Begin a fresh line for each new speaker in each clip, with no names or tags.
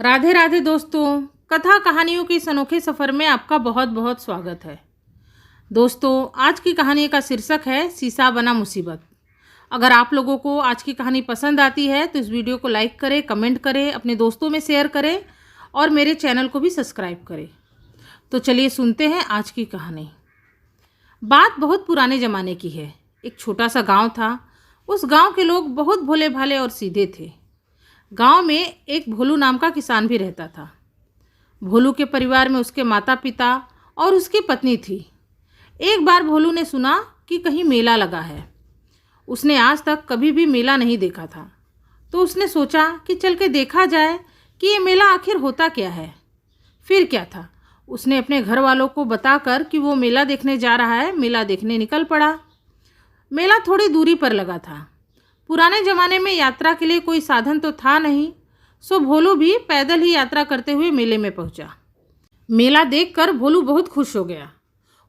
राधे राधे दोस्तों, कथा कहानियों के इस अनोखे सफ़र में आपका बहुत बहुत स्वागत है। दोस्तों, आज की कहानी का शीर्षक है शीशा बना मुसीबत। अगर आप लोगों को आज की कहानी पसंद आती है तो इस वीडियो को लाइक करें, कमेंट करें, अपने दोस्तों में शेयर करें और मेरे चैनल को भी सब्सक्राइब करें। तो चलिए सुनते हैं आज की कहानी। बात बहुत पुराने ज़माने की है। एक छोटा सा गाँव था। उस गाँव के लोग बहुत भोले भाले और सीधे थे। गांव में एक भोलू नाम का किसान भी रहता था। भोलू के परिवार में उसके माता पिता और उसकी पत्नी थी। एक बार भोलू ने सुना कि कहीं मेला लगा है। उसने आज तक कभी भी मेला नहीं देखा था, तो उसने सोचा कि चल के देखा जाए कि ये मेला आखिर होता क्या है। फिर क्या था, उसने अपने घर वालों को बताकर कि वो मेला देखने जा रहा है, मेला देखने निकल पड़ा। मेला थोड़ी दूरी पर लगा था। पुराने ज़माने में यात्रा के लिए कोई साधन तो था नहीं, सो भोलू भी पैदल ही यात्रा करते हुए मेले में पहुंचा। मेला देखकर भोलू बहुत खुश हो गया।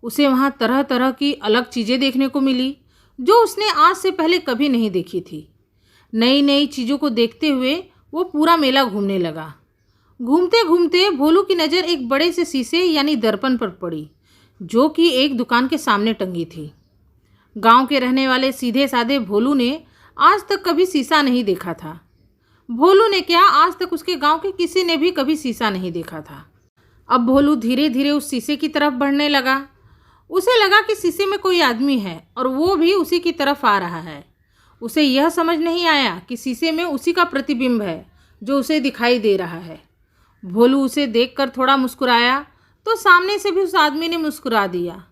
उसे वहां तरह तरह की अलग चीज़ें देखने को मिली जो उसने आज से पहले कभी नहीं देखी थी। नई नई चीज़ों को देखते हुए वो पूरा मेला घूमने लगा। घूमते घूमते भोलू की नज़र एक बड़े से शीशे यानी दर्पण पर पड़ी, जो कि एक दुकान के सामने टंगी थी। गाँव के रहने वाले सीधे साधे भोलू ने आज तक कभी शीशा नहीं देखा था। भोलू ने क्या, आज तक उसके गांव के किसी ने भी कभी शीशा नहीं देखा था। अब भोलू धीरे धीरे उस शीशे की तरफ बढ़ने लगा। उसे लगा कि शीशे में कोई आदमी है और वो भी उसी की तरफ आ रहा है। उसे यह समझ नहीं आया कि शीशे में उसी का प्रतिबिंब है जो उसे दिखाई दे रहा है। भोलू उसे देखकर थोड़ा मुस्कुराया तो सामने से भी उस आदमी ने मुस्कुरा दिया,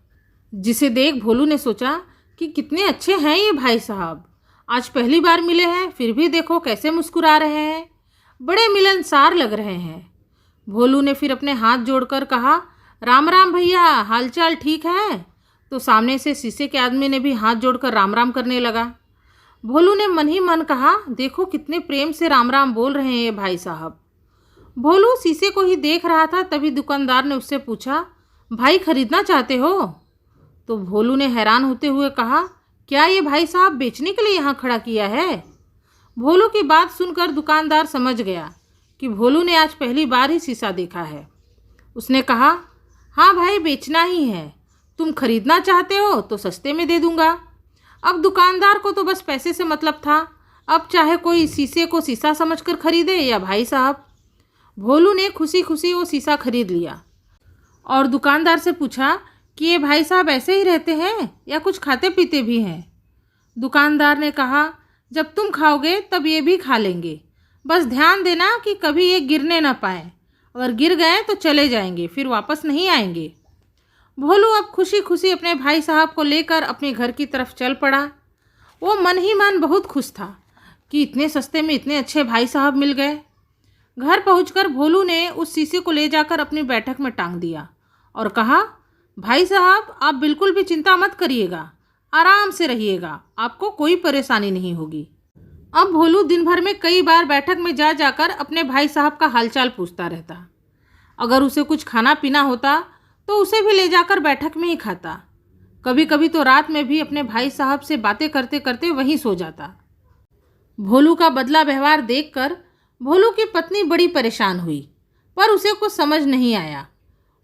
जिसे देख भोलू ने सोचा कि कितने अच्छे हैं ये भाई साहब। आज पहली बार मिले हैं, फिर भी देखो कैसे मुस्कुरा रहे हैं, बड़े मिलनसार लग रहे हैं। भोलू ने फिर अपने हाथ जोड़कर कहा, राम राम भैया, हालचाल ठीक है? तो सामने से शीशे के आदमी ने भी हाथ जोड़कर राम राम करने लगा। भोलू ने मन ही मन कहा, देखो कितने प्रेम से राम राम बोल रहे हैं ये भाई साहब। भोलू शीशे को ही देख रहा था, तभी दुकानदार ने उससे पूछा, भाई खरीदना चाहते हो? तो भोलू ने हैरान होते हुए कहा, क्या ये भाई साहब बेचने के लिए यहाँ खड़ा किया है? भोलू की बात सुनकर दुकानदार समझ गया कि भोलू ने आज पहली बार ही शीशा देखा है। उसने कहा, हाँ भाई, बेचना ही है। तुम खरीदना चाहते हो तो सस्ते में दे दूंगा। अब दुकानदार को तो बस पैसे से मतलब था। अब चाहे कोई शीशे को शीशा समझकर खरीदे या भाई साहब। भोलू ने खुशी खुशी वो शीशा खरीद लिया और दुकानदार से पूछा कि ये भाई साहब ऐसे ही रहते हैं या कुछ खाते पीते भी हैं? दुकानदार ने कहा, जब तुम खाओगे तब ये भी खा लेंगे, बस ध्यान देना कि कभी ये गिरने ना पाए। अगर गिर गए तो चले जाएंगे, फिर वापस नहीं आएंगे। भोलू अब खुशी खुशी अपने भाई साहब को लेकर अपने घर की तरफ चल पड़ा। वो मन ही मन बहुत खुश था कि इतने सस्ते में इतने अच्छे भाई साहब मिल गए। घर पहुंचकर भोलू ने उस शीशे को ले जाकर अपनी बैठक में टांग दिया और कहा, भाई साहब, आप बिल्कुल भी चिंता मत करिएगा, आराम से रहिएगा, आपको कोई परेशानी नहीं होगी। अब भोलू दिन भर में कई बार बैठक में जा जाकर अपने भाई साहब का हालचाल पूछता रहता। अगर उसे कुछ खाना पीना होता तो उसे भी ले जाकर बैठक में ही खाता। कभी कभी तो रात में भी अपने भाई साहब से बातें करते करते वहीं सो जाता। भोलू का बदला व्यवहार देखकर भोलू की पत्नी बड़ी परेशान हुई, पर उसे कुछ समझ नहीं आया।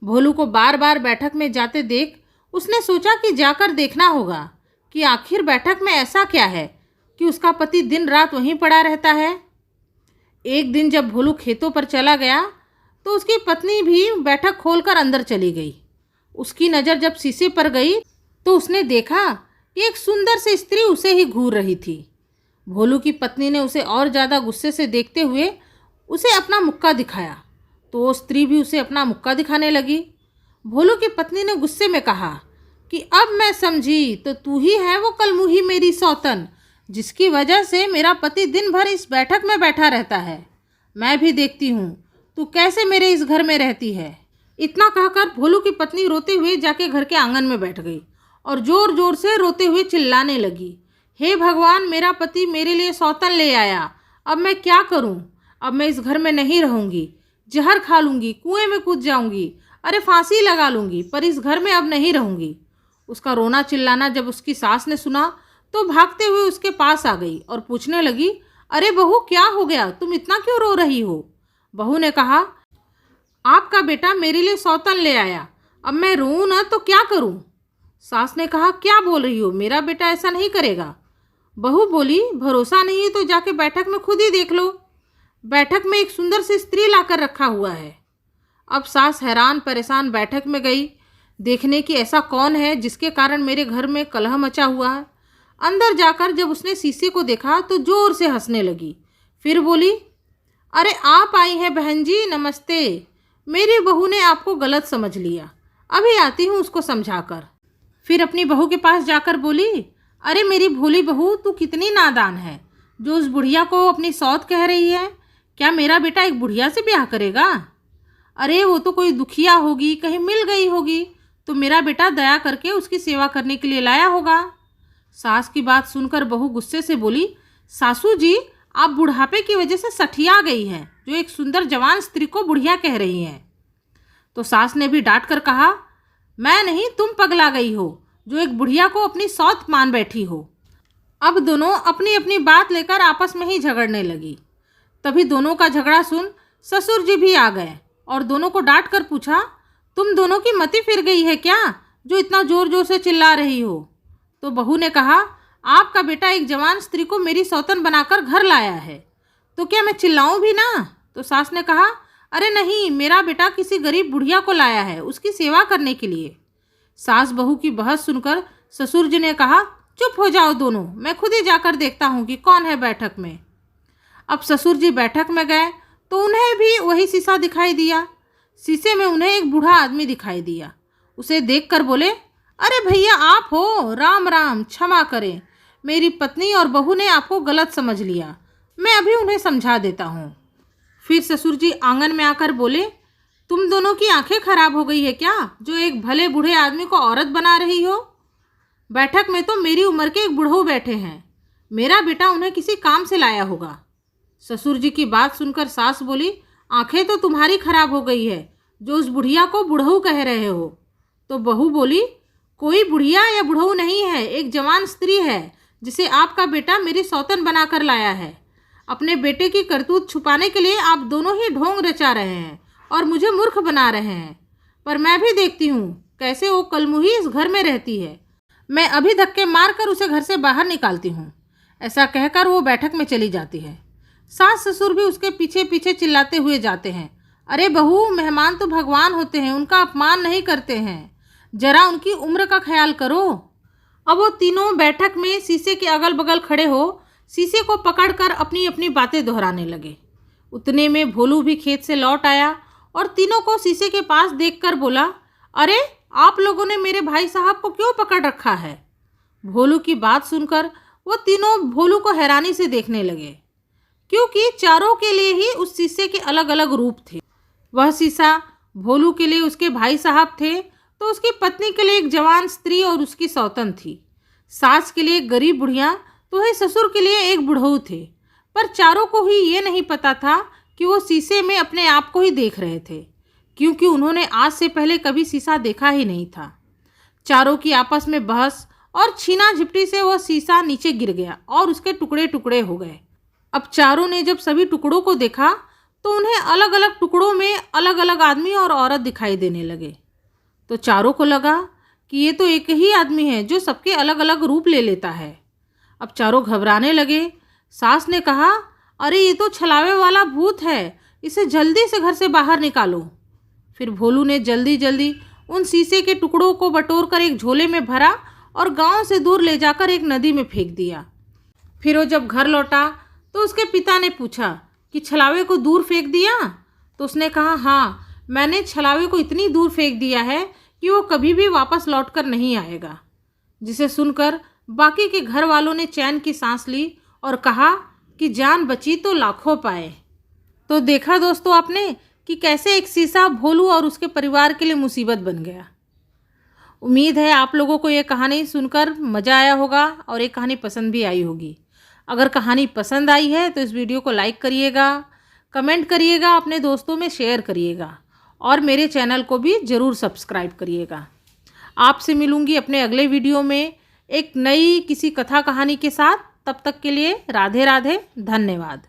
भोलू को बार बार बैठक में जाते देख उसने सोचा कि जाकर देखना होगा कि आखिर बैठक में ऐसा क्या है कि उसका पति दिन रात वहीं पड़ा रहता है। एक दिन जब भोलू खेतों पर चला गया तो उसकी पत्नी भी बैठक खोलकर अंदर चली गई। उसकी नज़र जब शीशे पर गई तो उसने देखा कि एक सुंदर सी स्त्री उसे ही घूर रही थी। भोलू की पत्नी ने उसे और ज़्यादा गुस्से से देखते हुए उसे अपना मुक्का दिखाया, तो वो स्त्री भी उसे अपना मुक्का दिखाने लगी। भोलू की पत्नी ने गुस्से में कहा कि अब मैं समझी, तो तू ही है वो कलमुही मेरी सौतन, जिसकी वजह से मेरा पति दिन भर इस बैठक में बैठा रहता है। मैं भी देखती हूँ तू कैसे मेरे इस घर में रहती है। इतना कहकर भोलू की पत्नी रोते हुए जाके घर के आंगन में बैठ गई और ज़ोर ज़ोर से रोते हुए चिल्लाने लगी, हे भगवान, मेरा पति मेरे लिए सौतन ले आया, अब मैं क्या करूँ? अब मैं इस घर में नहीं रहूँगी, जहर खा लूँगी, कुएं में कूद जाऊँगी, अरे फांसी लगा लूँगी, पर इस घर में अब नहीं रहूँगी। उसका रोना चिल्लाना जब उसकी सास ने सुना तो भागते हुए उसके पास आ गई और पूछने लगी, अरे बहू, क्या हो गया? तुम इतना क्यों रो रही हो? बहू ने कहा, आपका बेटा मेरे लिए सौतन ले आया, अब मैं रोऊं ना तो क्या करूं? सास ने कहा, क्या बोल रही हो, मेरा बेटा ऐसा नहीं करेगा। बहू बोली, भरोसा नहीं है तो जाके बैठक में खुद ही देख लो, बैठक में एक सुंदर सी स्त्री लाकर रखा हुआ है। अब सास हैरान परेशान बैठक में गई, देखने की ऐसा कौन है जिसके कारण मेरे घर में कलह मचा हुआ है। अंदर जाकर जब उसने शीशे को देखा तो जोर से हंसने लगी। फिर बोली, अरे आप आई हैं बहन जी, नमस्ते। मेरी बहू ने आपको गलत समझ लिया, अभी आती हूँ उसको समझाकर। फिर अपनी बहू के पास जाकर बोली, अरे मेरी भोली बहू, तू कितनी नादान है जो उस बुढ़िया को अपनी सौत कह रही है। क्या मेरा बेटा एक बुढ़िया से ब्याह करेगा? अरे वो तो कोई दुखिया होगी, कहीं मिल गई होगी, तो मेरा बेटा दया करके उसकी सेवा करने के लिए लाया होगा। सास की बात सुनकर बहू गुस्से से बोली, सासू जी, आप बुढ़ापे की वजह से सठिया गई हैं, जो एक सुंदर जवान स्त्री को बुढ़िया कह रही हैं। तो सास ने भी डांट कर कहा, मैं नहीं, तुम पगला गई हो जो एक बुढ़िया को अपनी सौत मान बैठी हो। अब दोनों अपनी अपनी बात लेकर आपस में ही झगड़ने लगी। तभी दोनों का झगड़ा सुन ससुर जी भी आ गए और दोनों को डांट कर पूछा, तुम दोनों की मति फिर गई है क्या, जो इतना जोर जोर से चिल्ला रही हो? तो बहू ने कहा, आपका बेटा एक जवान स्त्री को मेरी सौतन बनाकर घर लाया है, तो क्या मैं चिल्लाऊं भी ना? तो सास ने कहा, अरे नहीं, मेरा बेटा किसी गरीब बुढ़िया को लाया है उसकी सेवा करने के लिए। सास बहू की बहस सुनकर ससुर जी ने कहा, चुप हो जाओ दोनों, मैं खुद ही जाकर देखता हूँ कि कौन है बैठक में। अब ससुर जी बैठक में गए तो उन्हें भी वही शीशा दिखाई दिया। शीशे में उन्हें एक बूढ़ा आदमी दिखाई दिया। उसे देखकर बोले, अरे भैया आप हो, राम राम, क्षमा करें, मेरी पत्नी और बहू ने आपको गलत समझ लिया, मैं अभी उन्हें समझा देता हूँ। फिर ससुर जी आंगन में आकर बोले, तुम दोनों की आंखें खराब हो गई है क्या, जो एक भले बूढ़े आदमी को औरत बना रही हो? बैठक में तो मेरी उम्र के एक बूढ़ऊ बैठे हैं, मेरा बेटा उन्हें किसी काम से लाया होगा। ससुर जी की बात सुनकर सास बोली, आंखें तो तुम्हारी खराब हो गई है जो उस बुढ़िया को बुढ़ऊ कह रहे हो। तो बहू बोली, कोई बुढ़िया या बुढ़ऊ नहीं है, एक जवान स्त्री है जिसे आपका बेटा मेरी सौतन बनाकर लाया है। अपने बेटे की करतूत छुपाने के लिए आप दोनों ही ढोंग रचा रहे हैं और मुझे मूर्ख बना रहे हैं, पर मैं भी देखती हूँ कैसे वो कलमुही इस घर में रहती है, मैं अभी धक्के मारकर उसे घर से बाहर निकालती हूँ। ऐसा कहकर वो बैठक में चली जाती है। सास ससुर भी उसके पीछे पीछे चिल्लाते हुए जाते हैं, अरे बहू, मेहमान तो भगवान होते हैं, उनका अपमान नहीं करते हैं, जरा उनकी उम्र का ख्याल करो। अब वो तीनों बैठक में शीशे के अगल बगल खड़े हो शीशे को पकड़कर अपनी अपनी बातें दोहराने लगे। उतने में भोलू भी खेत से लौट आया और तीनों को शीशे के पास देखकर बोला, अरे आप लोगों ने मेरे भाई साहब को क्यों पकड़ रखा है? भोलू की बात सुनकर वो तीनों भोलू को हैरानी से देखने लगे, क्योंकि चारों के लिए ही उस शीशे के अलग अलग रूप थे। वह शीशा भोलू के लिए उसके भाई साहब थे, तो उसकी पत्नी के लिए एक जवान स्त्री और उसकी सौतन थी, सास के लिए एक गरीब बुढ़िया, तो वह ससुर के लिए एक बुढ़ऊ थे। पर चारों को ही ये नहीं पता था कि वो शीशे में अपने आप को ही देख रहे थे, क्योंकि उन्होंने आज से पहले कभी शीशा देखा ही नहीं था। चारों की आपस में बहस और छीना झिपटी से वह शीशा नीचे गिर गया और उसके टुकड़े टुकड़े हो गए। अब चारों ने जब सभी टुकड़ों को देखा तो उन्हें अलग अलग टुकड़ों में अलग अलग आदमी और औरत दिखाई देने लगे। तो चारों को लगा कि ये तो एक ही आदमी है जो सबके अलग अलग रूप ले लेता है। अब चारों घबराने लगे। सास ने कहा, अरे ये तो छलावे वाला भूत है, इसे जल्दी से घर से बाहर निकालो। फिर भोलू ने जल्दी जल्दी उन शीशे के टुकड़ों को बटोरकर एक झोले में भरा और गांव से दूर ले जाकर एक नदी में फेंक दिया। फिर वो जब घर लौटा तो उसके पिता ने पूछा कि छलावे को दूर फेंक दिया? तो उसने कहा, हाँ, मैंने छलावे को इतनी दूर फेंक दिया है कि वो कभी भी वापस लौटकर नहीं आएगा। जिसे सुनकर बाकी के घर वालों ने चैन की सांस ली और कहा कि जान बची तो लाखों पाए। तो देखा दोस्तों आपने कि कैसे एक शीशा भोलू और उसके परिवार के लिए मुसीबत बन गया। उम्मीद है आप लोगों को ये कहानी सुनकर मज़ा आया होगा और ये कहानी पसंद भी आई होगी। अगर कहानी पसंद आई है तो इस वीडियो को लाइक करिएगा, कमेंट करिएगा, अपने दोस्तों में शेयर करिएगा और मेरे चैनल को भी ज़रूर सब्सक्राइब करिएगा। आपसे मिलूँगी अपने अगले वीडियो में एक नई किसी कथा कहानी के साथ। तब तक के लिए राधे राधे, धन्यवाद।